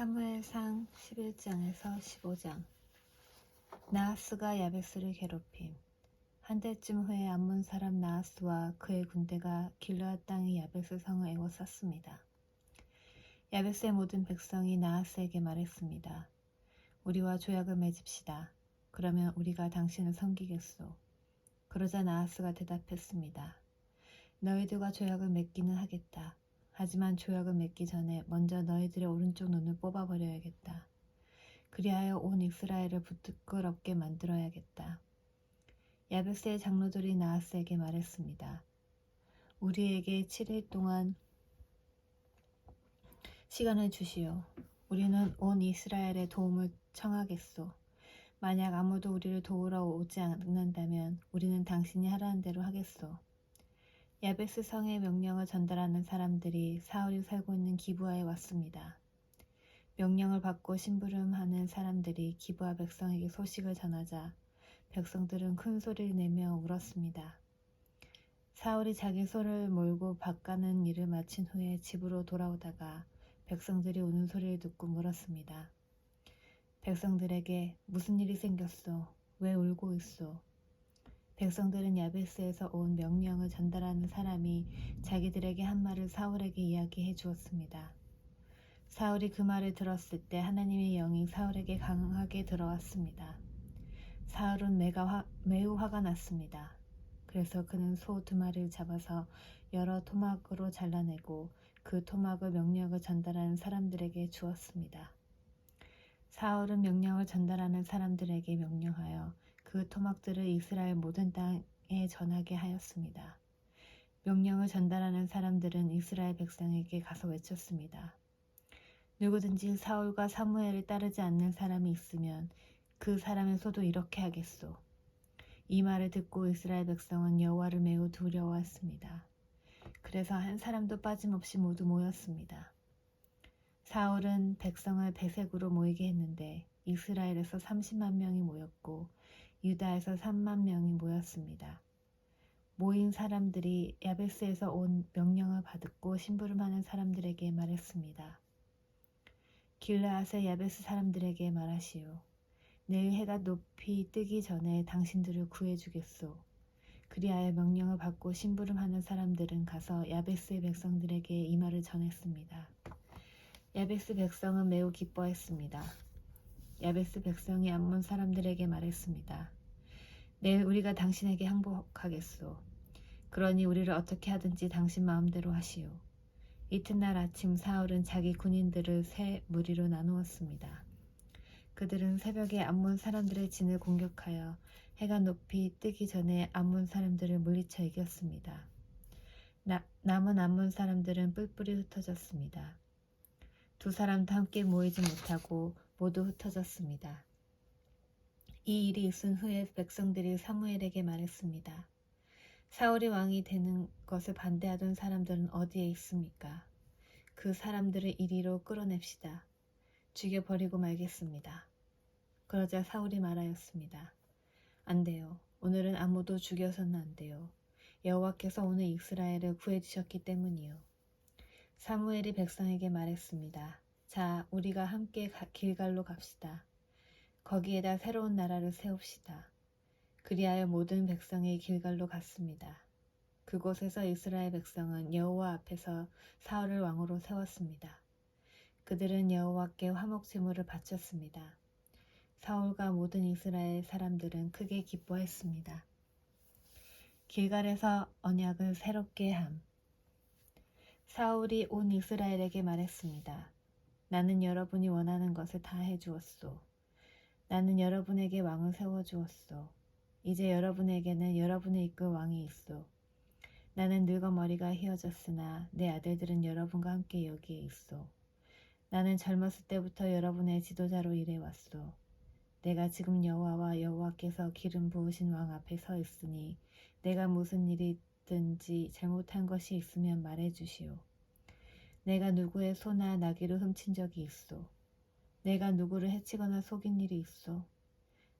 사무엘상 11장에서 15장. 나하스가 야베스를 괴롭힘. 한달쯤 후에 암몬 사람 나하스와 그의 군대가 길르앗 땅의 야베스 성을 에워쌌습니다. 야베스의 모든 백성이 나하스에게 말했습니다. 우리와 조약을 맺읍시다. 그러면 우리가 당신을 섬기겠소. 그러자 나하스가 대답했습니다. 너희들과 조약을 맺기는 하겠다. 하지만 조약을 맺기 전에 먼저 너희들의 오른쪽 눈을 뽑아버려야겠다. 그리하여 온 이스라엘을 부끄럽게 만들어야겠다. 야베스의 장로들이 나하스에게 말했습니다. 우리에게 7일 동안 시간을 주시오. 우리는 온 이스라엘의 도움을 청하겠소. 만약 아무도 우리를 도우러 오지 않는다면 우리는 당신이 하라는 대로 하겠소. 야베스 성의 명령을 전달하는 사람들이 사울이 살고 있는 기브아에 왔습니다. 명령을 받고 심부름하는 사람들이 기브아 백성에게 소식을 전하자 백성들은 큰 소리를 내며 울었습니다. 사울이 자기 소를 몰고 밥 가는 일을 마친 후에 집으로 돌아오다가 백성들이 우는 소리를 듣고 물었습니다. 백성들에게 무슨 일이 생겼소? 왜 울고 있소? 백성들은 야베스에서 온 명령을 전달하는 사람이 자기들에게 한 말을 사울에게 이야기해 주었습니다. 사울이 그 말을 들었을 때 하나님의 영이 사울에게 강하게 들어왔습니다. 사울은 매우 화가 났습니다. 그래서 그는 소 2마리를 잡아서 여러 토막으로 잘라내고 그 토막을 명령을 전달하는 사람들에게 주었습니다. 사울은 명령을 전달하는 사람들에게 명령하여 그 토막들을 이스라엘 모든 땅에 전하게 하였습니다. 명령을 전달하는 사람들은 이스라엘 백성에게 가서 외쳤습니다. 누구든지 사울과 사무엘을 따르지 않는 사람이 있으면 그 사람의 소도 이렇게 하겠소. 이 말을 듣고 이스라엘 백성은 여호와를 매우 두려워했습니다. 그래서 한 사람도 빠짐없이 모두 모였습니다. 사울은 백성을 베색으로 모이게 했는데 이스라엘에서 30만 명이 모였고 유다에서 3만 명이 모였습니다. 모인 사람들이 야베스에서 온 명령을 받고 심부름하는 사람들에게 말했습니다. 길르앗의 야베스 사람들에게 말하시오. 내일 해가 높이 뜨기 전에 당신들을 구해주겠소. 그리하여 명령을 받고 심부름하는 사람들은 가서 야베스의 백성들에게 이 말을 전했습니다. 야베스 백성은 매우 기뻐했습니다. 야베스 백성이 암몬 사람들에게 말했습니다. 내일 우리가 당신에게 항복하겠소. 그러니 우리를 어떻게 하든지 당신 마음대로 하시오. 이튿날 아침 사울은 자기 군인들을 세 무리로 나누었습니다. 그들은 새벽에 암몬 사람들의 진을 공격하여 해가 높이 뜨기 전에 암몬 사람들을 물리쳐 이겼습니다. 남은 암몬 사람들은 뿔뿔이 흩어졌습니다. 두 사람도 함께 모이지 못하고 모두 흩어졌습니다. 이 일이 있은 후에 백성들이 사무엘에게 말했습니다. 사울이 왕이 되는 것을 반대하던 사람들은 어디에 있습니까? 그 사람들을 이리로 끌어냅시다. 죽여버리고 말겠습니다. 그러자 사울이 말하였습니다. 안 돼요. 오늘은 아무도 죽여서는 안 돼요. 여호와께서 오늘 이스라엘을 구해주셨기 때문이요. 사무엘이 백성에게 말했습니다. 자, 우리가 함께 길갈로 갑시다. 거기에다 새로운 나라를 세웁시다. 그리하여 모든 백성이 길갈로 갔습니다. 그곳에서 이스라엘 백성은 여호와 앞에서 사울을 왕으로 세웠습니다. 그들은 여호와께 화목 제물을 바쳤습니다. 사울과 모든 이스라엘 사람들은 크게 기뻐했습니다. 길갈에서 언약을 새롭게 함. 사울이 온 이스라엘에게 말했습니다. 나는 여러분이 원하는 것을 다 해주었소. 나는 여러분에게 왕을 세워주었소. 이제 여러분에게는 여러분의 이끌 왕이 있소. 나는 늙어 머리가 휘어졌으나 내 아들들은 여러분과 함께 여기에 있소. 나는 젊었을 때부터 여러분의 지도자로 일해왔소. 내가 지금 여호와와 여호와께서 기름 부으신 왕 앞에 서 있으니 내가 무슨 일이든지 잘못한 것이 있으면 말해주시오. 내가 누구의 소나 나귀를 훔친 적이 있소. 내가 누구를 해치거나 속인 일이 있소.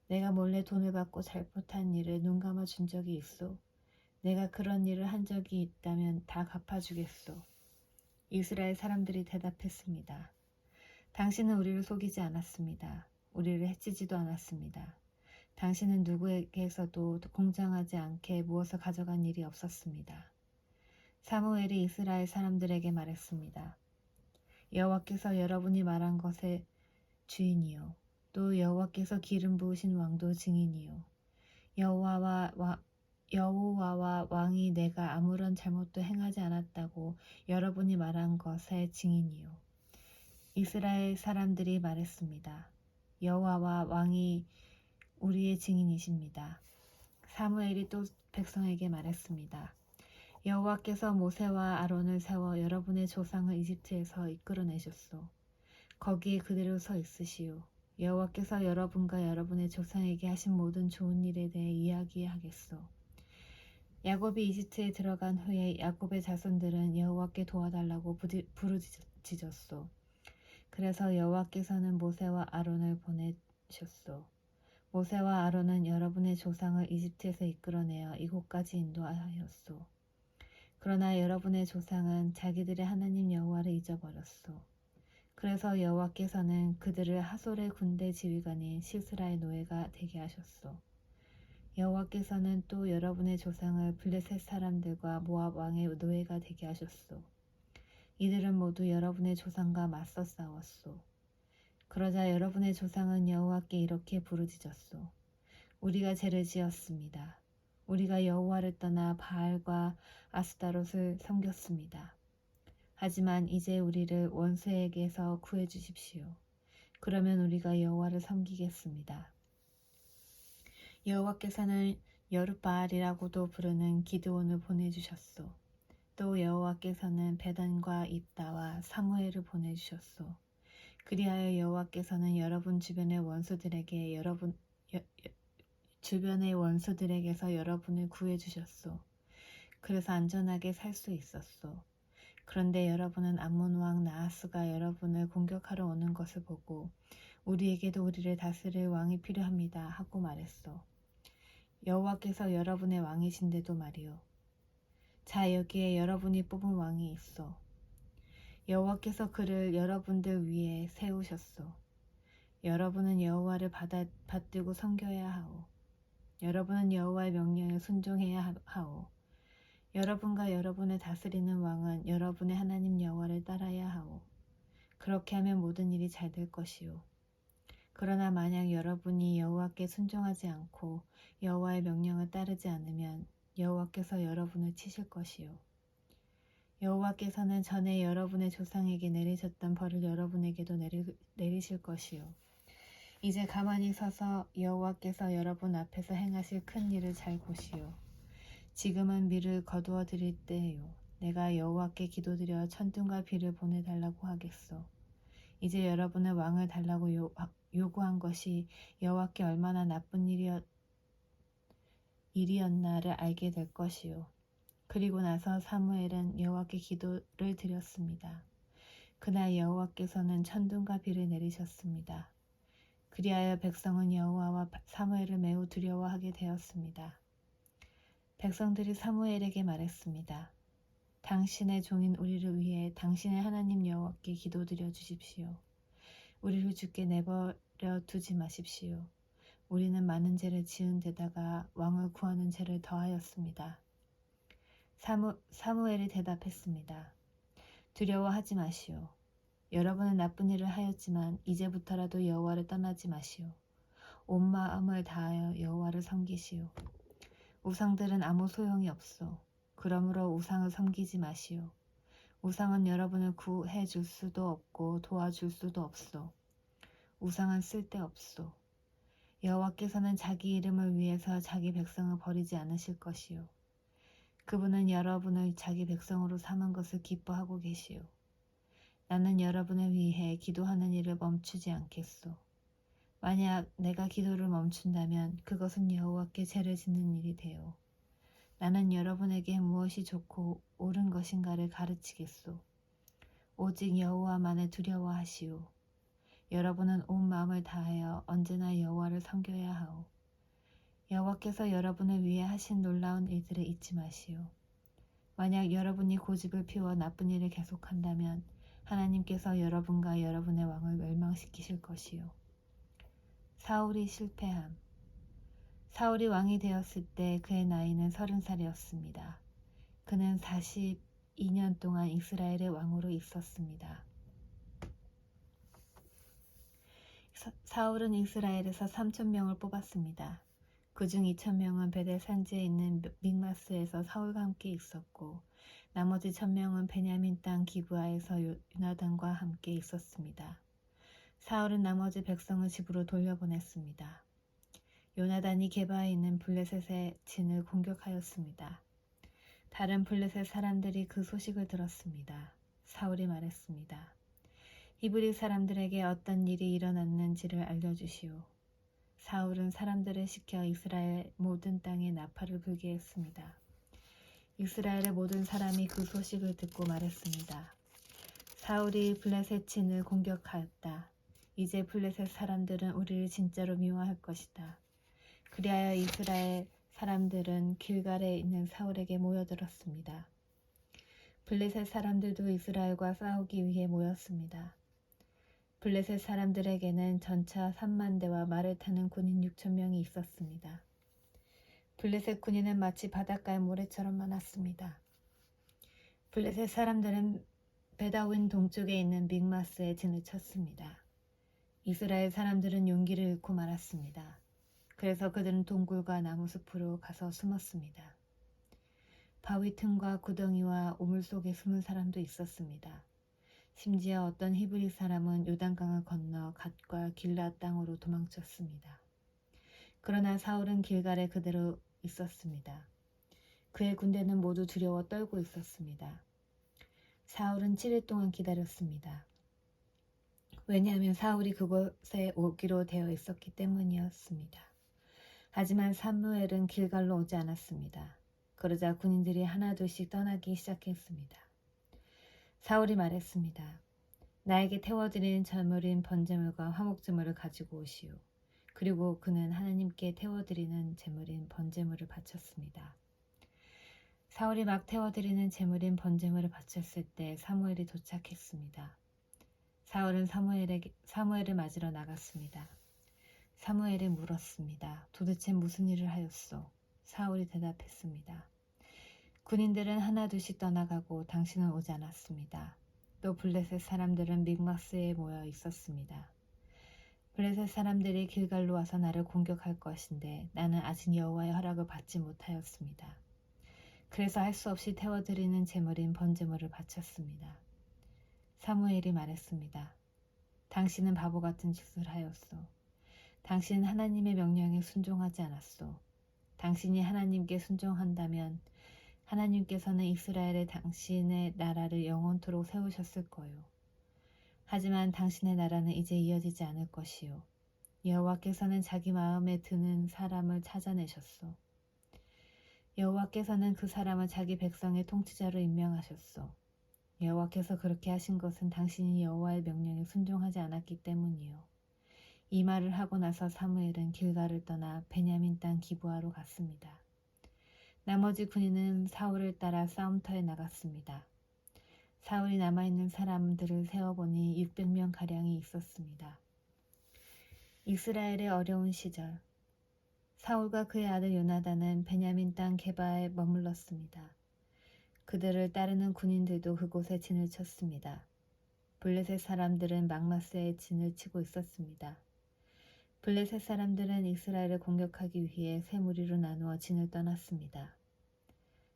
내가 몰래 돈을 받고 잘못한 일을 눈감아 준 적이 있소. 내가 그런 일을 한 적이 있다면 다 갚아주겠소. 이스라엘 사람들이 대답했습니다. 당신은 우리를 속이지 않았습니다. 우리를 해치지도 않았습니다. 당신은 누구에게서도 공정하지 않게 무엇을 가져간 일이 없었습니다. 사무엘이 이스라엘 사람들에게 말했습니다. 여호와께서 여러분이 말한 것의 주인이요 또 여호와께서 기름 부으신 왕도 증인이요 여호와와 왕이 내가 아무런 잘못도 행하지 않았다고 여러분이 말한 것의 증인이요. 이스라엘 사람들이 말했습니다. 여호와와 왕이 우리의 증인이십니다. 사무엘이 또 백성에게 말했습니다. 여호와께서 모세와 아론을 세워 여러분의 조상을 이집트에서 이끌어내셨소. 거기에 그대로 서 있으시오. 여호와께서 여러분과 여러분의 조상에게 하신 모든 좋은 일에 대해 이야기하겠소. 야곱이 이집트에 들어간 후에 야곱의 자손들은 여호와께 도와달라고 부르짖었소. 그래서 여호와께서는 모세와 아론을 보내셨소. 모세와 아론은 여러분의 조상을 이집트에서 이끌어내어 이곳까지 인도하였소. 그러나 여러분의 조상은 자기들의 하나님 여호와를 잊어버렸소. 그래서 여호와께서는 그들을 하솔의 군대 지휘관인 시스라의 노예가 되게 하셨소. 여호와께서는 또 여러분의 조상을 블레셋 사람들과 모압 왕의 노예가 되게 하셨소. 이들은 모두 여러분의 조상과 맞서 싸웠소. 그러자 여러분의 조상은 여호와께 이렇게 부르짖었소. 우리가 죄를 지었습니다. 우리가 여호와를 떠나 바알과 아스타롯을 섬겼습니다. 하지만 이제 우리를 원수에게서 구해주십시오. 그러면 우리가 여호와를 섬기겠습니다. 여호와께서는 여룻바알이라고도 부르는 기드온을 보내주셨소. 또 여호와께서는 베단과 입다와 사무엘을 보내주셨소. 그리하여 여호와께서는 여러분 주변의 원수들에게서 여러분을 구해주셨소. 그래서 안전하게 살 수 있었소. 그런데 여러분은 암몬 왕 나하스가 여러분을 공격하러 오는 것을 보고 우리에게도 우리를 다스릴 왕이 필요합니다 하고 말했소. 여호와께서 여러분의 왕이신데도 말이오. 자, 여기에 여러분이 뽑은 왕이 있어. 여호와께서 그를 여러분들 위에 세우셨소. 여러분은 여호와를 받들고 섬겨야 하오. 여러분은 여호와의 명령에 순종해야 하오. 여러분과 여러분을 다스리는 왕은 여러분의 하나님 여호와를 따라야 하오. 그렇게 하면 모든 일이 잘 될 것이오. 그러나 만약 여러분이 여호와께 순종하지 않고 여호와의 명령을 따르지 않으면 여호와께서 여러분을 치실 것이오. 여호와께서는 전에 여러분의 조상에게 내리셨던 벌을 여러분에게도 내리실 것이오. 이제 가만히 서서 여호와께서 여러분 앞에서 행하실 큰 일을 잘 보시오. 지금은 밀을 거두어 드릴 때요. 내가 여호와께 기도드려 천둥과 비를 보내달라고 하겠소. 이제 여러분의 왕을 달라고 요구한 것이 여호와께 얼마나 나쁜 일이었나를 알게 될 것이요. 그리고 나서 사무엘은 여호와께 기도를 드렸습니다. 그날 여호와께서는 천둥과 비를 내리셨습니다. 그리하여 백성은 여호와와 사무엘을 매우 두려워하게 되었습니다. 백성들이 사무엘에게 말했습니다. 당신의 종인 우리를 위해 당신의 하나님 여호와께 기도드려 주십시오. 우리를 죽게 내버려 두지 마십시오. 우리는 많은 죄를 지은 데다가 왕을 구하는 죄를 더하였습니다. 사무엘이 대답했습니다. 두려워하지 마시오. 여러분은 나쁜 일을 하였지만 이제부터라도 여호와를 떠나지 마시오. 온 마음을 다하여 여호와를 섬기시오. 우상들은 아무 소용이 없소. 그러므로 우상을 섬기지 마시오. 우상은 여러분을 구해줄 수도 없고 도와줄 수도 없소. 우상은 쓸데없소. 여호와께서는 자기 이름을 위해서 자기 백성을 버리지 않으실 것이요. 그분은 여러분을 자기 백성으로 삼은 것을 기뻐하고 계시오. 나는 여러분을 위해 기도하는 일을 멈추지 않겠소. 만약 내가 기도를 멈춘다면 그것은 여호와께 죄를 짓는 일이 되오. 나는 여러분에게 무엇이 좋고 옳은 것인가를 가르치겠소. 오직 여호와만을 두려워하시오. 여러분은 온 마음을 다하여 언제나 여호와를 섬겨야 하오. 여호와께서 여러분을 위해 하신 놀라운 일들을 잊지 마시오. 만약 여러분이 고집을 피워 나쁜 일을 계속한다면 하나님께서 여러분과 여러분의 왕을 멸망시키실 것이요. 사울이 실패함. 사울이 왕이 되었을 때 그의 나이는 30살이었습니다. 그는 42년 동안 이스라엘의 왕으로 있었습니다. 사울은 이스라엘에서 3,000명을 뽑았습니다. 그중 2,000명은 베델 산지에 있는 믹마스에서 사울과 함께 있었고 나머지 1,000명은 베냐민 땅 기브아에서 요나단과 함께 있었습니다. 사울은 나머지 백성을 집으로 돌려보냈습니다. 요나단이 게바에 있는 블레셋의 진을 공격하였습니다. 다른 블레셋 사람들이 그 소식을 들었습니다. 사울이 말했습니다. 히브리 사람들에게 어떤 일이 일어났는지를 알려주시오. 사울은 사람들을 시켜 이스라엘 모든 땅에 나팔을 불게 했습니다. 이스라엘의 모든 사람이 그 소식을 듣고 말했습니다. 사울이 블레셋 진을 공격하였다. 이제 블레셋 사람들은 우리를 진짜로 미워할 것이다. 그리하여 이스라엘 사람들은 길갈에 있는 사울에게 모여들었습니다. 블레셋 사람들도 이스라엘과 싸우기 위해 모였습니다. 블레셋 사람들에게는 전차 3만 대와 말을 타는 군인 6,000명이 있었습니다. 블레셋 군인은 마치 바닷가의 모래처럼 많았습니다. 블레셋 사람들은 베다윈 동쪽에 있는 믹마스에 진을 쳤습니다. 이스라엘 사람들은 용기를 잃고 말았습니다. 그래서 그들은 동굴과 나무숲으로 가서 숨었습니다. 바위 틈과 구덩이와 우물 속에 숨은 사람도 있었습니다. 심지어 어떤 히브리 사람은 요단강을 건너 갓과 길라 땅으로 도망쳤습니다. 그러나 사울은 길갈에 그대로 있었습니다. 그의 군대는 모두 두려워 떨고 있었습니다. 사울은 7일 동안 기다렸습니다. 왜냐하면 사울이 그곳에 오기로 되어 있었기 때문이었습니다. 하지만 사무엘은 길갈로 오지 않았습니다. 그러자 군인들이 하나둘씩 떠나기 시작했습니다. 사울이 말했습니다. 나에게 태워드리는 제물인 번제물과 화목제물을 가지고 오시오. 그리고 그는 하나님께 태워드리는 제물인 번제물을 바쳤습니다. 사울이 막 태워드리는 제물인 번제물을 바쳤을 때 사무엘이 도착했습니다. 사울은 사무엘을 맞으러 나갔습니다. 사무엘이 물었습니다. 도대체 무슨 일을 하였소? 사울이 대답했습니다. 군인들은 하나둘씩 떠나가고 당신은 오지 않았습니다. 또 블레셋 사람들은 믹마스에 모여 있었습니다. 블레셋 사람들이 길갈로 와서 나를 공격할 것인데 나는 아직 여호와의 허락을 받지 못하였습니다. 그래서 할 수 없이 태워드리는 제물인 번제물을 바쳤습니다. 사무엘이 말했습니다. 당신은 바보 같은 짓을 하였소. 당신은 하나님의 명령에 순종하지 않았소. 당신이 하나님께 순종한다면 하나님께서는 이스라엘에 당신의 나라를 영원토록 세우셨을 거요. 하지만 당신의 나라는 이제 이어지지 않을 것이요. 여호와께서는 자기 마음에 드는 사람을 찾아내셨소. 여호와께서는 그 사람을 자기 백성의 통치자로 임명하셨소. 여호와께서 그렇게 하신 것은 당신이 여호와의 명령에 순종하지 않았기 때문이요. 이 말을 하고 나서 사무엘은 길갈을 떠나 베냐민 땅 기브아로 갔습니다. 나머지 군인은 사울을 따라 싸움터에 나갔습니다. 사울이 남아있는 사람들을 세어보니 600명가량이 있었습니다. 이스라엘의 어려운 시절, 사울과 그의 아들 요나단은 베냐민 땅 게바에 머물렀습니다. 그들을 따르는 군인들도 그곳에 진을 쳤습니다. 블레셋 사람들은 막마스에 진을 치고 있었습니다. 블레셋 사람들은 이스라엘을 공격하기 위해 세 무리로 나누어 진을 떠났습니다.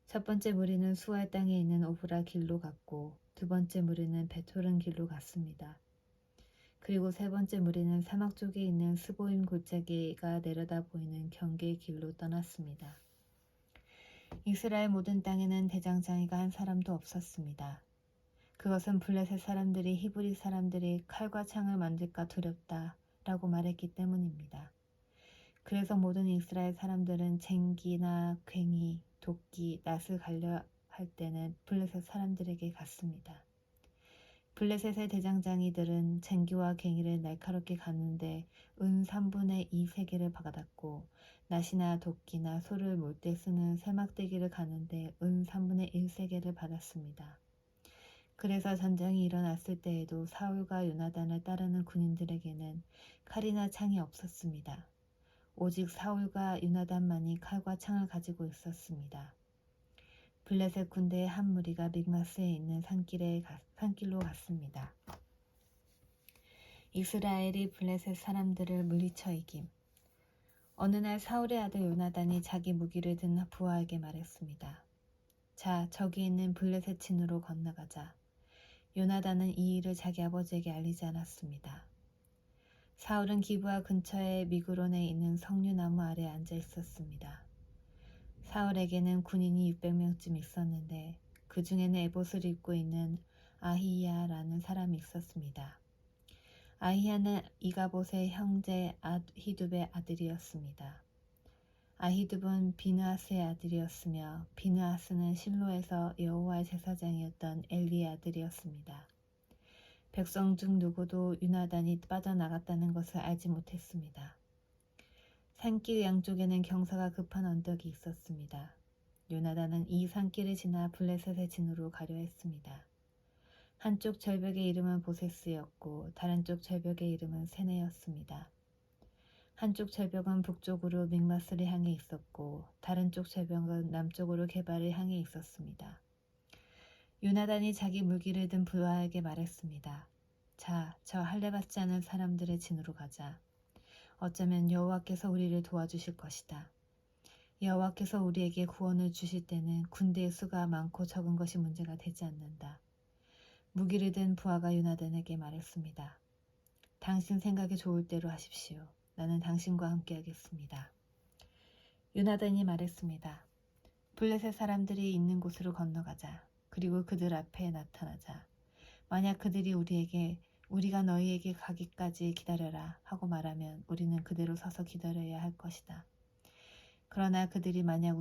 첫 번째 무리는 수알 땅에 있는 오브라 길로 갔고 두 번째 무리는 베토른 길로 갔습니다. 그리고 세 번째 무리는 사막 쪽에 있는 스보임 골짜기가 내려다 보이는 경계 길로 떠났습니다. 이스라엘 모든 땅에는 대장장이가 한 사람도 없었습니다. 그것은 블레셋 사람들이 히브리 사람들이 칼과 창을 만질까 두렵다라고 말했기 때문입니다. 그래서 모든 이스라엘 사람들은 쟁기나 괭이, 도끼, 낫을 갈려 할 때는 블레셋 사람들에게 갔습니다. 블레셋의 대장장이들은 쟁기와 괭이를 날카롭게 가는데 은 3분의 2 세겔을 받았고 낫이나 도끼나 소를 몰 때 쓰는 세막대기를 가는데 은 3분의 1 세겔을 받았습니다. 그래서 전쟁이 일어났을 때에도 사울과 요나단을 따르는 군인들에게는 칼이나 창이 없었습니다. 오직 사울과 요나단만이 칼과 창을 가지고 있었습니다. 블레셋 군대의 한 무리가 믹마스에 있는 산길로 갔습니다. 이스라엘이 블레셋 사람들을 물리쳐 이김. 어느 날 사울의 아들 요나단이 자기 무기를 든 부하에게 말했습니다. 자, 저기 있는 블레셋 진으로 건너가자. 요나단은 이 일을 자기 아버지에게 알리지 않았습니다. 사울은 기브아 근처의 미그론에 있는 석류나무 아래 앉아 있었습니다. 사울에게는 군인이 600명쯤 있었는데 그 중에는 에봇을 입고 있는 아히야라는 사람이 있었습니다. 아히야는 이가봇의 형제 아히둡의 아들이었습니다. 아히둡은 비느하스의 아들이었으며 비느하스는 실로에서 여호와의 제사장이었던 엘리의 아들이었습니다. 백성 중 누구도 요나단이 빠져나갔다는 것을 알지 못했습니다. 산길 양쪽에는 경사가 급한 언덕이 있었습니다. 요나단은 이 산길을 지나 블레셋의 진으로 가려 했습니다. 한쪽 절벽의 이름은 보세스였고 다른 쪽 절벽의 이름은 세네였습니다. 한쪽 절벽은 북쪽으로 믹마스를 향해 있었고 다른 쪽 절벽은 남쪽으로 게발을 향해 있었습니다. 요나단이 자기 무기를 든 부하에게 말했습니다. 자, 저 할례받지 않은 사람들의 진으로 가자. 어쩌면 여호와께서 우리를 도와주실 것이다. 여호와께서 우리에게 구원을 주실 때는 군대의 수가 많고 적은 것이 문제가 되지 않는다. 무기를 든 부하가 요나단에게 말했습니다. 당신 생각이 좋을 대로 하십시오. 나는 당신과 함께 하겠습니다. 요나단이 말했습니다. 블레셋 사람들이 있는 곳으로 건너가자. 그리고 그들 앞에 나타나자. 만약 그들이 우리가 너희에게 가기까지 기다려라 하고 말하면 우리는 그대로 서서 기다려야 할 것이다. 그러나 그들이 만약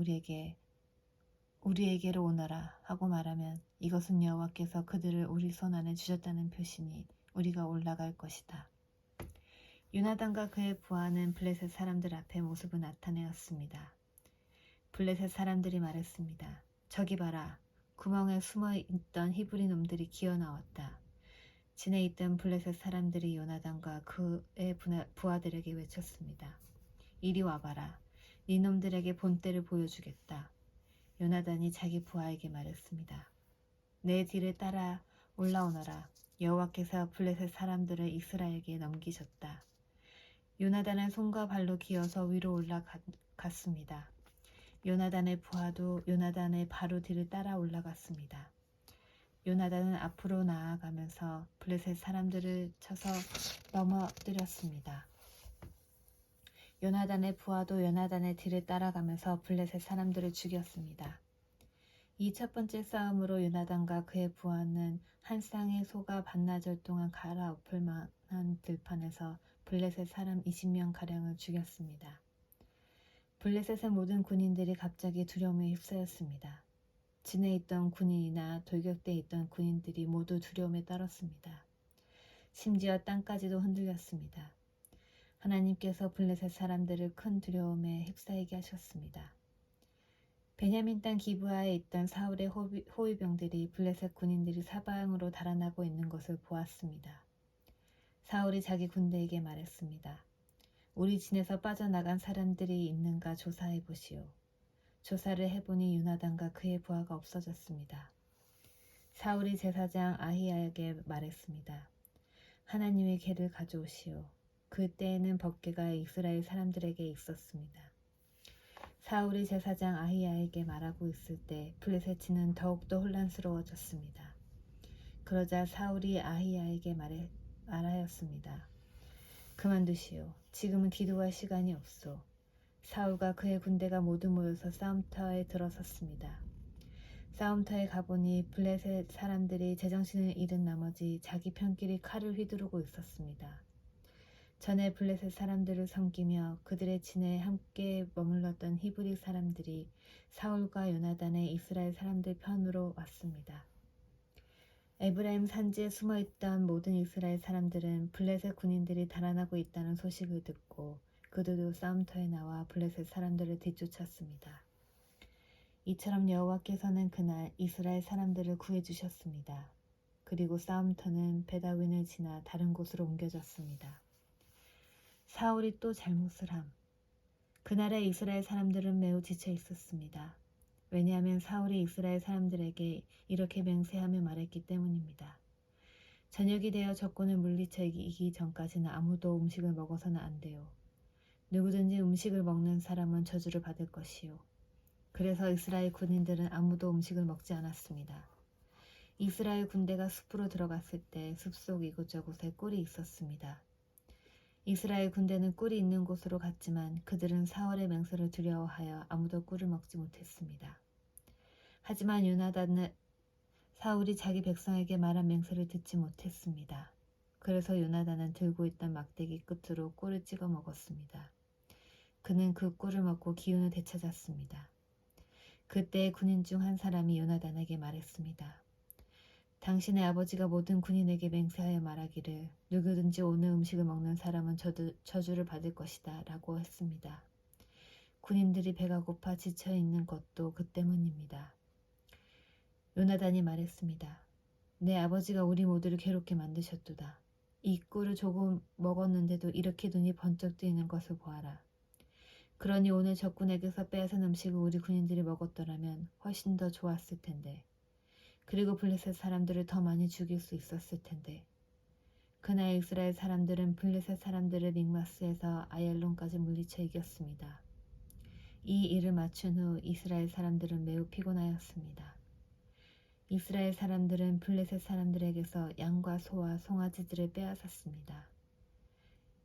우리에게로 오너라 하고 말하면 이것은 여호와께서 그들을 우리 손 안에 주셨다는 표시니 우리가 올라갈 것이다. 요나단과 그의 부하는 블레셋 사람들 앞에 모습을 나타내었습니다. 블레셋 사람들이 말했습니다. 저기 봐라. 구멍에 숨어있던 히브리 놈들이 기어나왔다. 진에 있던 블레셋 사람들이 요나단과 그의 부하들에게 외쳤습니다. 이리 와봐라. 네 놈들에게 본때를 보여주겠다. 요나단이 자기 부하에게 말했습니다. 내 뒤를 따라 올라오너라. 여호와께서 블레셋 사람들을 이스라엘에게 넘기셨다. 요나단은 손과 발로 기어서 위로 올라갔습니다. 요나단의 부하도 요나단의 바로 뒤를 따라 올라갔습니다. 요나단은 앞으로 나아가면서 블레셋 사람들을 쳐서 넘어뜨렸습니다. 요나단의 부하도 요나단의 뒤를 따라가면서 블레셋 사람들을 죽였습니다. 이 첫 번째 싸움으로 요나단과 그의 부하는 한 쌍의 소가 반나절 동안 갈아엎을 만한 들판에서 블레셋 사람 20명가량을 죽였습니다. 블레셋의 모든 군인들이 갑자기 두려움에 휩싸였습니다. 진에 있던 군인이나 돌격대에 있던 군인들이 모두 두려움에 떨었습니다. 심지어 땅까지도 흔들렸습니다. 하나님께서 블레셋 사람들을 큰 두려움에 휩싸이게 하셨습니다. 베냐민 땅 기브아에 있던 사울의 호위병들이 블레셋 군인들이 사방으로 달아나고 있는 것을 보았습니다. 사울이 자기 군대에게 말했습니다. 우리 진에서 빠져나간 사람들이 있는가 조사해 보시오. 조사를 해보니 요나단과 그의 부하가 없어졌습니다. 사울이 제사장 아히야에게 말했습니다. 하나님의 궤를 가져오시오. 그때에는 법궤가 이스라엘 사람들에게 있었습니다. 사울이 제사장 아히야에게 말하고 있을 때 블레셋인은 더욱더 혼란스러워졌습니다. 그러자 사울이 아히야에게 말하였습니다. 그만두시오. 지금은 기도할 시간이 없소. 사울과 그의 군대가 모두 모여서 싸움터에 들어섰습니다. 싸움터에 가보니 블레셋 사람들이 제정신을 잃은 나머지 자기 편끼리 칼을 휘두르고 있었습니다. 전에 블레셋 사람들을 섬기며 그들의 진에 함께 머물렀던 히브리 사람들이 사울과 요나단의 이스라엘 사람들 편으로 왔습니다. 에브라임 산지에 숨어있던 모든 이스라엘 사람들은 블레셋 군인들이 달아나고 있다는 소식을 듣고 그들도 싸움터에 나와 블레셋 사람들을 뒤쫓았습니다. 이처럼 여호와께서는 그날 이스라엘 사람들을 구해주셨습니다. 그리고 싸움터는 베다윈을 지나 다른 곳으로 옮겨졌습니다. 사울이 또 잘못을 함. 그날의 이스라엘 사람들은 매우 지쳐 있었습니다. 왜냐하면 사울이 이스라엘 사람들에게 이렇게 맹세하며 말했기 때문입니다. 저녁이 되어 적군을 물리쳐 이기기 전까지는 아무도 음식을 먹어서는 안 돼요. 누구든지 음식을 먹는 사람은 저주를 받을 것이요. 그래서 이스라엘 군인들은 아무도 음식을 먹지 않았습니다. 이스라엘 군대가 숲으로 들어갔을 때 숲속 이곳저곳에 꿀이 있었습니다. 이스라엘 군대는 꿀이 있는 곳으로 갔지만 그들은 사울의 맹세를 두려워하여 아무도 꿀을 먹지 못했습니다. 하지만 요나단은 사울이 자기 백성에게 말한 맹세를 듣지 못했습니다. 그래서 요나단은 들고 있던 막대기 끝으로 꿀을 찍어 먹었습니다. 그는 그 꿀을 먹고 기운을 되찾았습니다. 그때 군인 중 한 사람이 요나단에게 말했습니다. 당신의 아버지가 모든 군인에게 맹세하여 말하기를 누구든지 오늘 음식을 먹는 사람은 저주를 받을 것이다 라고 했습니다. 군인들이 배가 고파 지쳐 있는 것도 그 때문입니다. 요나단이 말했습니다. 내 아버지가 우리 모두를 괴롭게 만드셨도다. 이 꿀을 조금 먹었는데도 이렇게 눈이 번쩍 뜨이는 것을 보아라. 그러니 오늘 적군에게서 빼앗은 음식을 우리 군인들이 먹었더라면 훨씬 더 좋았을 텐데. 그리고 블레셋 사람들을 더 많이 죽일 수 있었을 텐데. 그날 이스라엘 사람들은 블레셋 사람들을 믹마스에서 아얄론까지 물리쳐 이겼습니다. 이 일을 마친 후 이스라엘 사람들은 매우 피곤하였습니다. 이스라엘 사람들은 블레셋 사람들에게서 양과 소와 송아지들을 빼앗았습니다.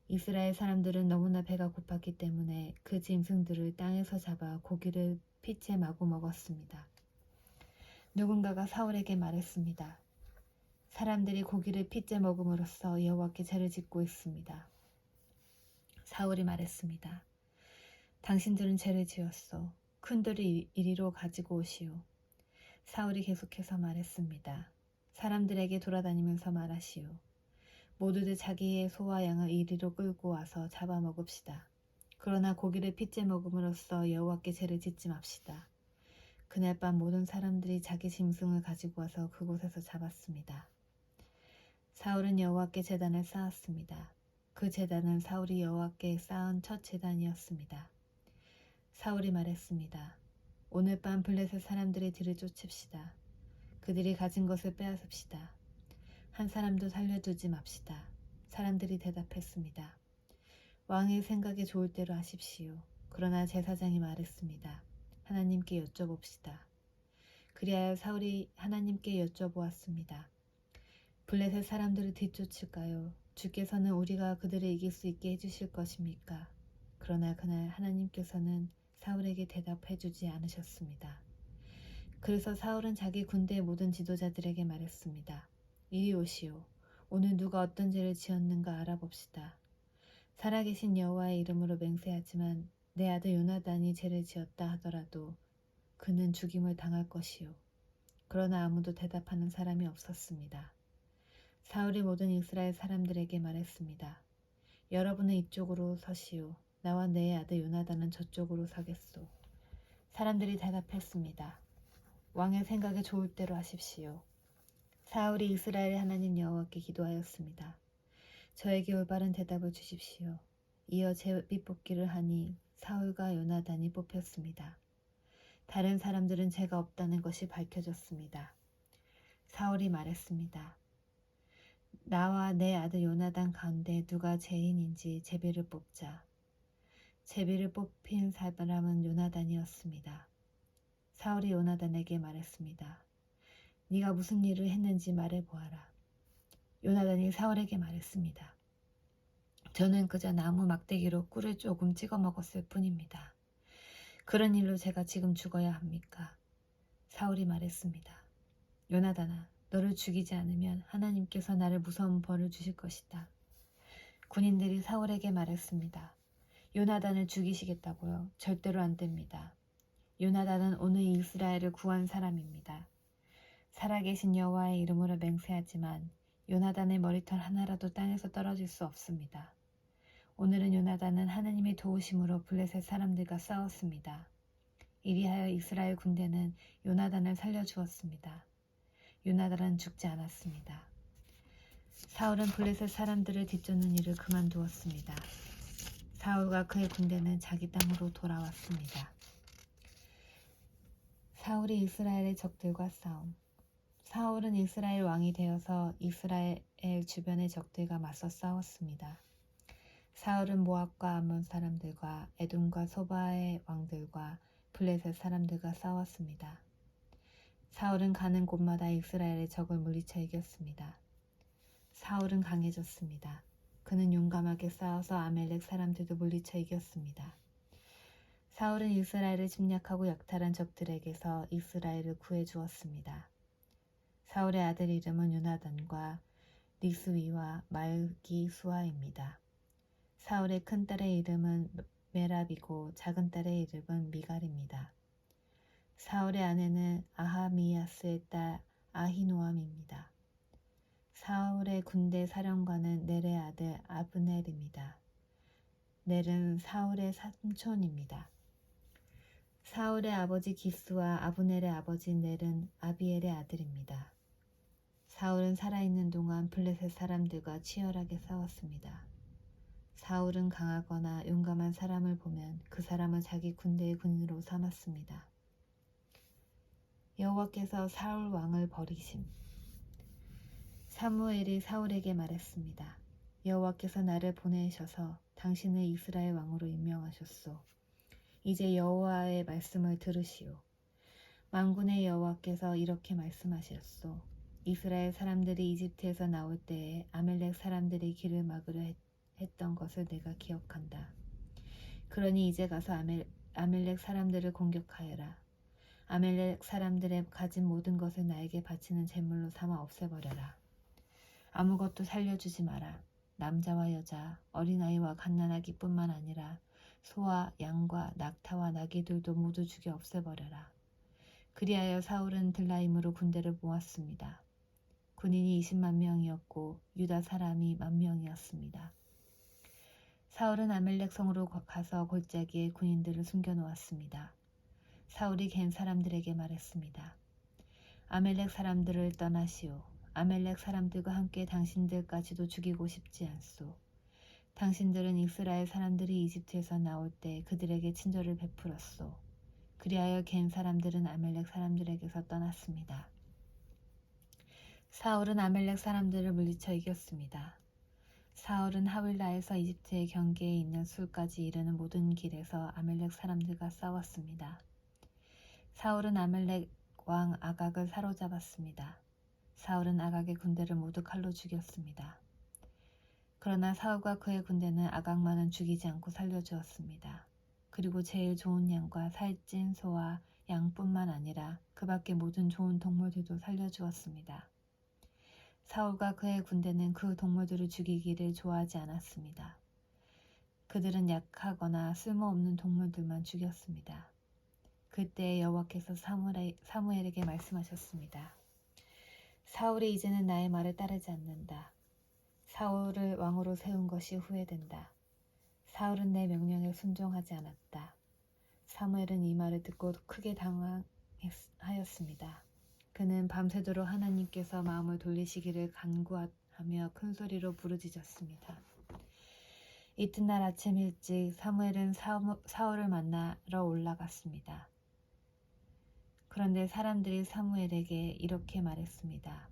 이스라엘 사람들은 너무나 배가 고팠기 때문에 그 짐승들을 땅에서 잡아 고기를 피채 마구 먹었습니다. 누군가가 사울에게 말했습니다. 사람들이 고기를 피째 먹음으로써 여호와께 죄를 짓고 있습니다. 사울이 말했습니다. 당신들은 죄를 지었소. 큰 돌을 이리로 가지고 오시오. 사울이 계속해서 말했습니다. 사람들에게 돌아다니면서 말하시오. 모두들 자기의 소와 양을 이리로 끌고 와서 잡아먹읍시다. 그러나 고기를 피째 먹음으로써 여호와께 죄를 짓지 맙시다. 그날 밤 모든 사람들이 자기 짐승을 가지고 와서 그곳에서 잡았습니다. 사울은 여호와께 제단을 쌓았습니다. 그 제단은 사울이 여호와께 쌓은 첫 제단이었습니다. 사울이 말했습니다. 오늘 밤 블레셋 사람들의 뒤를 쫓읍시다. 그들이 가진 것을 빼앗읍시다. 한 사람도 살려두지 맙시다. 사람들이 대답했습니다. 왕의 생각에 좋을 대로 하십시오. 그러나 제사장이 말했습니다. 하나님께 여쭤봅시다. 그리하여 사울이 하나님께 여쭤보았습니다. 블레셋 사람들을 뒤쫓을까요? 주께서는 우리가 그들을 이길 수 있게 해주실 것입니까? 그러나 그날 하나님께서는 사울에게 대답해 주지 않으셨습니다. 그래서 사울은 자기 군대의 모든 지도자들에게 말했습니다. 이리 오시오. 오늘 누가 어떤 죄를 지었는가 알아봅시다. 살아계신 여호와의 이름으로 맹세하지만 내 아들 요나단이 죄를 지었다 하더라도 그는 죽임을 당할 것이요. 그러나 아무도 대답하는 사람이 없었습니다. 사울이 모든 이스라엘 사람들에게 말했습니다. 여러분은 이쪽으로 서시오. 나와 내 아들 요나단은 저쪽으로 서겠소. 사람들이 대답했습니다. 왕의 생각에 좋을 대로 하십시오. 사울이 이스라엘의 하나님 여호와께 기도하였습니다. 저에게 올바른 대답을 주십시오. 이어 제비 뽑기를 하니 사울과 요나단이 뽑혔습니다. 다른 사람들은 죄가 없다는 것이 밝혀졌습니다. 사울이 말했습니다. 나와 내 아들 요나단 가운데 누가 죄인인지 제비를 뽑자. 제비를 뽑힌 사람은 요나단이었습니다. 사울이 요나단에게 말했습니다. 네가 무슨 일을 했는지 말해보아라. 요나단이 사울에게 말했습니다. 저는 그저 나무 막대기로 꿀을 조금 찍어 먹었을 뿐입니다. 그런 일로 제가 지금 죽어야 합니까? 사울이 말했습니다. 요나단아, 너를 죽이지 않으면 하나님께서 나를 무서운 벌을 주실 것이다. 군인들이 사울에게 말했습니다. 요나단을 죽이시겠다고요? 절대로 안 됩니다. 요나단은 오늘 이스라엘을 구한 사람입니다. 살아계신 여호와의 이름으로 맹세하지만 요나단의 머리털 하나라도 땅에서 떨어질 수 없습니다. 오늘은 요나단은 하나님의 도우심으로 블레셋 사람들과 싸웠습니다. 이리하여 이스라엘 군대는 요나단을 살려주었습니다. 요나단은 죽지 않았습니다. 사울은 블레셋 사람들을 뒤쫓는 일을 그만두었습니다. 사울과 그의 군대는 자기 땅으로 돌아왔습니다. 사울이 이스라엘의 적들과 싸움. 사울은 이스라엘 왕이 되어서 이스라엘 주변의 적들과 맞서 싸웠습니다. 사울은 모압과 암몬 사람들과 에돔과 소바의 왕들과 블레셋 사람들과 싸웠습니다. 사울은 가는 곳마다 이스라엘의 적을 물리쳐 이겼습니다. 사울은 강해졌습니다. 그는 용감하게 싸워서 아멜렉 사람들도 물리쳐 이겼습니다. 사울은 이스라엘을 침략하고 약탈한 적들에게서 이스라엘을 구해주었습니다. 사울의 아들 이름은 요나단과 리스위와 말기수아입니다. 사울의 큰 딸의 이름은 메랍이고 작은 딸의 이름은 미갈입니다. 사울의 아내는 아하미야스의 딸 아히노암입니다. 사울의 군대 사령관은 넬의 아들 아브넬입니다. 넬은 사울의 삼촌입니다. 사울의 아버지 기스와 아브넬의 아버지 넬은 아비엘의 아들입니다. 사울은 살아있는 동안 블레셋 사람들과 치열하게 싸웠습니다. 사울은 강하거나 용감한 사람을 보면 그 사람을 자기 군대의 군인으로 삼았습니다. 여호와께서 사울 왕을 버리심. 사무엘이 사울에게 말했습니다. 여호와께서 나를 보내셔서 당신을 이스라엘 왕으로 임명하셨소. 이제 여호와의 말씀을 들으시오. 만군의 여호와께서 이렇게 말씀하셨소. 이스라엘 사람들이 이집트에서 나올 때에 아멜렉 사람들이 길을 막으려 했던 것을 내가 기억한다. 그러니 이제 가서 아멜렉 사람들을 공격하여라. 아멜렉 사람들의 가진 모든 것을 나에게 바치는 제물로 삼아 없애버려라. 아무것도 살려주지 마라. 남자와 여자, 어린아이와 갓난아기뿐만 아니라 소와 양과 낙타와 나귀들도 모두 죽여 없애버려라. 그리하여 사울은 들라임으로 군대를 모았습니다. 군인이 20만 명이었고 유다 사람이 10,000명이었습니다. 사울은 아멜렉 성으로 가서 골짜기에 군인들을 숨겨놓았습니다. 사울이 갠 사람들에게 말했습니다. 아멜렉 사람들을 떠나시오. 아멜렉 사람들과 함께 당신들까지도 죽이고 싶지 않소. 당신들은 이스라엘 사람들이 이집트에서 나올 때 그들에게 친절을 베풀었소. 그리하여 갠 사람들은 아멜렉 사람들에게서 떠났습니다. 사울은 아멜렉 사람들을 물리쳐 이겼습니다. 사울은 하윌라에서 이집트의 경계에 있는 술까지 이르는 모든 길에서 아멜렉 사람들과 싸웠습니다. 사울은 아멜렉 왕 아각을 사로잡았습니다. 사울은 아각의 군대를 모두 칼로 죽였습니다. 그러나 사울과 그의 군대는 아각만은 죽이지 않고 살려주었습니다. 그리고 제일 좋은 양과 살찐 소와 양뿐만 아니라 그 밖의 모든 좋은 동물들도 살려주었습니다. 사울과 그의 군대는 그 동물들을 죽이기를 좋아하지 않았습니다. 그들은 약하거나 쓸모없는 동물들만 죽였습니다. 그때 여호와께서 사무엘에게 말씀하셨습니다. 사울이 이제는 나의 말을 따르지 않는다. 사울을 왕으로 세운 것이 후회된다. 사울은 내 명령에 순종하지 않았다. 사무엘은 이 말을 듣고 크게 당황하였습니다. 그는 밤새도록 하나님께서 마음을 돌리시기를 간구하며 큰 소리로 부르짖었습니다. 이튿날 아침 일찍 사무엘은 사울을 만나러 올라갔습니다. 그런데 사람들이 사무엘에게 이렇게 말했습니다.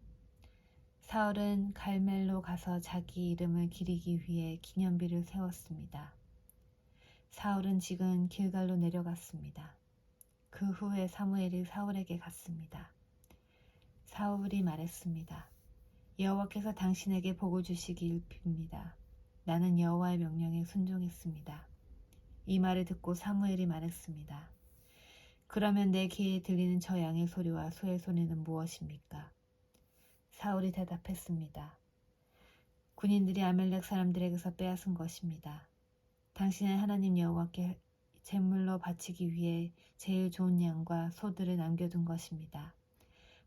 사울은 갈멜로 가서 자기 이름을 기리기 위해 기념비를 세웠습니다. 사울은 지금 길갈로 내려갔습니다. 그 후에 사무엘이 사울에게 갔습니다. 사울이 말했습니다. 여호와께서 당신에게 복을 주시길 빕니다. 나는 여호와의 명령에 순종했습니다. 이 말을 듣고 사무엘이 말했습니다. 그러면 내 귀에 들리는 저 양의 소리와 소의 소리는 무엇입니까? 사울이 대답했습니다. 군인들이 아멜렉 사람들에게서 빼앗은 것입니다. 당신의 하나님 여호와께 제물로 바치기 위해 제일 좋은 양과 소들을 남겨둔 것입니다.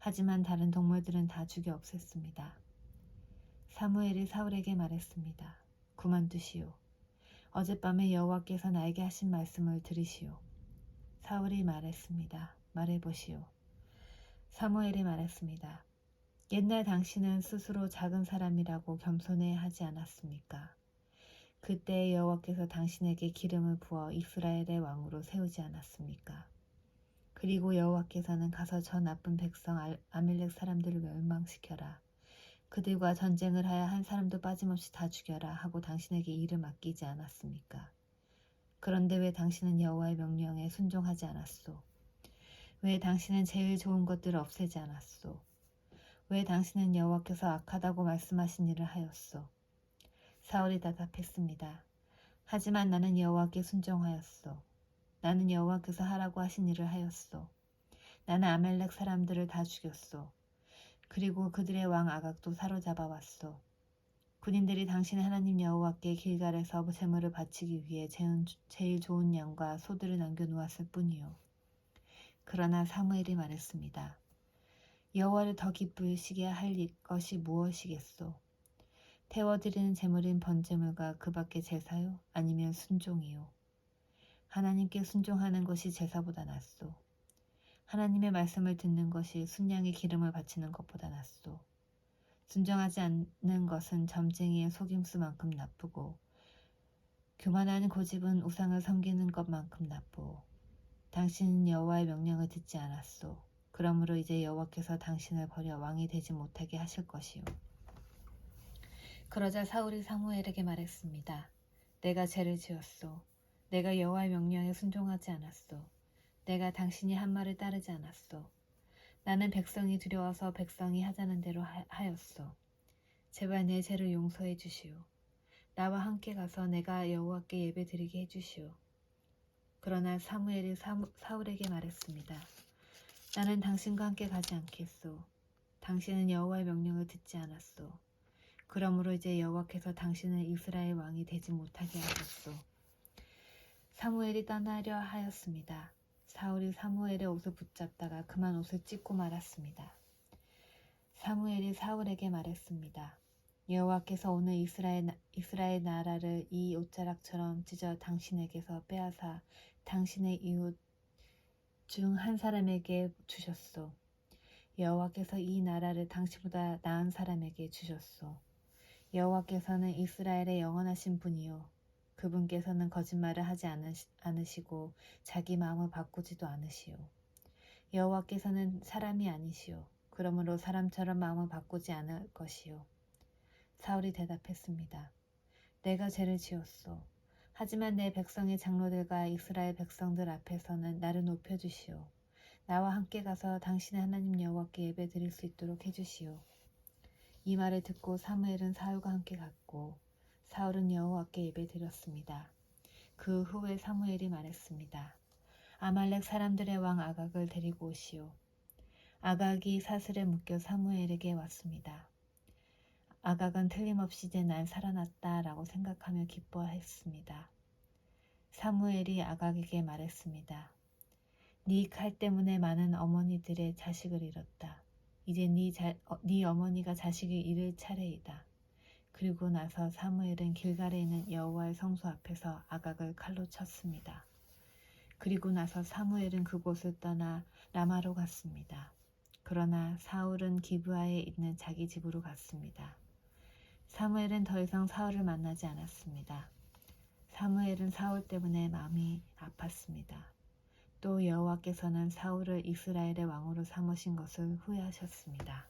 하지만 다른 동물들은 다 죽여 없앴습니다. 사무엘이 사울에게 말했습니다. 그만두시오. 어젯밤에 여호와께서 나에게 하신 말씀을 들으시오. 사울이 말했습니다. 말해보시오. 사무엘이 말했습니다. 옛날 당신은 스스로 작은 사람이라고 겸손해 하지 않았습니까? 그때 여호와께서 당신에게 기름을 부어 이스라엘의 왕으로 세우지 않았습니까? 그리고 여호와께서는 가서 저 나쁜 백성 아멜렉 사람들을 멸망시켜라. 그들과 전쟁을 하여 한 사람도 빠짐없이 다 죽여라 하고 당신에게 일을 맡기지 않았습니까? 그런데 왜 당신은 여호와의 명령에 순종하지 않았소? 왜 당신은 제일 좋은 것들을 없애지 않았소? 왜 당신은 여호와께서 악하다고 말씀하신 일을 하였소? 사울이 대답했습니다. 하지만 나는 여호와께 순종하였소. 나는 여호와께서 하라고 하신 일을 하였소. 나는 아멜렉 사람들을 다 죽였소. 그리고 그들의 왕 아각도 사로잡아 왔소. 군인들이 당신의 하나님 여호와께 길갈에서 제물을 바치기 위해 제일 좋은 양과 소들을 남겨놓았을 뿐이요. 그러나 사무엘이 말했습니다. 여호와를 더 기쁘시게 할 것이 무엇이겠소? 태워드리는 제물인 번제물과 그 밖의 제사요? 아니면 순종이요? 하나님께 순종하는 것이 제사보다 낫소. 하나님의 말씀을 듣는 것이 순양의 기름을 바치는 것보다 낫소. 순종하지 않는 것은 점쟁이의 속임수만큼 나쁘고 교만한 고집은 우상을 섬기는 것만큼 나쁘오. 당신은 여호와의 명령을 듣지 않았소. 그러므로 이제 여호와께서 당신을 버려 왕이 되지 못하게 하실 것이요. 그러자 사울이 사무엘에게 말했습니다. 내가 죄를 지었소. 내가 여호와의 명령에 순종하지 않았소. 내가 당신이 한 말을 따르지 않았소. 나는 백성이 두려워서 백성이 하자는 대로 하였소. 제발 내 죄를 용서해 주시오. 나와 함께 가서 내가 여호와께 예배드리게 해주시오. 그러나 사무엘이 사울에게 말했습니다. 나는 당신과 함께 가지 않겠소. 당신은 여호와의 명령을 듣지 않았소. 그러므로 이제 여호와께서 당신을 이스라엘 왕이 되지 못하게 하셨소. 사무엘이 떠나려 하였습니다. 사울이 사무엘의 옷을 붙잡다가 그만 옷을 찢고 말았습니다. 사무엘이 사울에게 말했습니다. 여호와께서 오늘 이스라엘 나라를 이 옷자락처럼 찢어 당신에게서 빼앗아 당신의 이웃 중 한 사람에게 주셨소. 여호와께서 이 나라를 당신보다 나은 사람에게 주셨소. 여호와께서는 이스라엘의 영원하신 분이요. 그분께서는 거짓말을 하지 않으시고 자기 마음을 바꾸지도 않으시오. 여호와께서는 사람이 아니시오. 그러므로 사람처럼 마음을 바꾸지 않을 것이요. 사울이 대답했습니다. 내가 죄를 지었소. 하지만 내 백성의 장로들과 이스라엘 백성들 앞에서는 나를 높여주시오. 나와 함께 가서 당신의 하나님 여호와께 예배 드릴 수 있도록 해주시오. 이 말을 듣고 사무엘은 사울과 함께 갔고 사울은 여호와께 예배 드렸습니다. 그 후에 사무엘이 말했습니다. 아말렉 사람들의 왕 아각을 데리고 오시오. 아각이 사슬에 묶여 사무엘에게 왔습니다. 아각은 틀림없이 이제 난 살아났다 라고 생각하며 기뻐했습니다. 사무엘이 아각에게 말했습니다. 네 칼 때문에 많은 어머니들의 자식을 잃었다. 이제 네 어머니가 자식을 잃을 차례이다. 그리고 나서 사무엘은 길갈에 있는 여호와의 성소 앞에서 아각을 칼로 쳤습니다. 그리고 나서 사무엘은 그곳을 떠나 라마로 갔습니다. 그러나 사울은 기브아에 있는 자기 집으로 갔습니다. 사무엘은 더 이상 사울을 만나지 않았습니다. 사무엘은 사울 때문에 마음이 아팠습니다. 또 여호와께서는 사울을 이스라엘의 왕으로 삼으신 것을 후회하셨습니다.